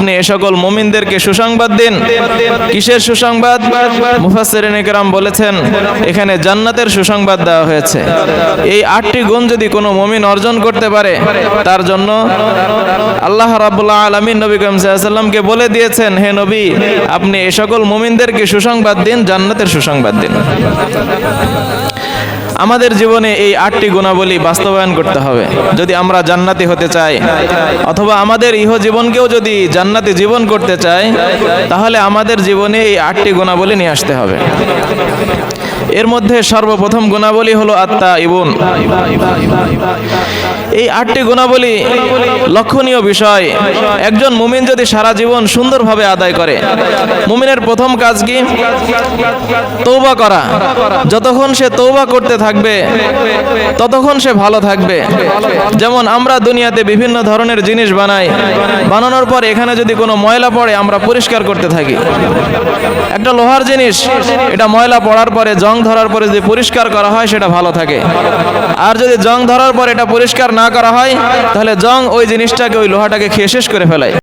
আপনি এ সকল মুমিনদেরকে সুসংবাদ দিন। কিসের সুসংবাদ? মুফাসসিরিনে কেরাম বলেছেন এখানে জান্নাতের সুসংবাদ দেওয়া হয়েছে। এই 8টি গুণ যদি কোনো মুমিন অর্জন করতে পারে তার জন্য আল্লাহ রাব্বুল আলামিন নবী করিম সাল্লাল্লাহু আলাইহি ওয়াসাল্লামকে বলে দিয়েছেন, হে নবী, আপনি এ সকল মুমিনদেরকে সুসংবাদ দিন, জান্নাতের সুসংবাদ দিন। আমাদের জীবনে এই 8টি গুণাবলী বাস্তবায়ন করতে হবে যদি আমরা জান্নাতি হতে চাই, অথবা আমাদের ইহজীবনকেও যদি জান্নাতি জীবন করতে চাই, তাহলে আমাদের জীবনে এই 8টি গুণাবলী নিয়ে আসতে হবে। এর মধ্যে সর্বপ্রথম গুণাবলী হলো আত্তাইবুন। এই 8টি গুণাবলী লক্ষণীয় বিষয়। একজন মুমিন যদি সারা জীবন সুন্দরভাবে আদায় করে, মুমিনের প্রথম কাজ কি? তওবা করা। যতক্ষণ সে তওবা করতে থাকবে ততক্ষণ সে ভালো থাকবে। যেমন আমরা দুনিয়াতে বিভিন্ন ধরনের জিনিস বানাই, বানানোর পর এখানে যদি কোনো ময়লা পড়ে আমরা পরিষ্কার করতে থাকি। একটা লোহার জিনিস, এটা ময়লা পড়ার পরে, জং ধরার পরে যদি পরিষ্কার করা হয় সেটা ভালো থাকে। আর যদি জং ধরার পর এটা পরিষ্কার না করা হয় তাহলে জং ওই জিনিসটাকে, ওই লোহাটাকে খেয়ে শেষ করে ফেলায়।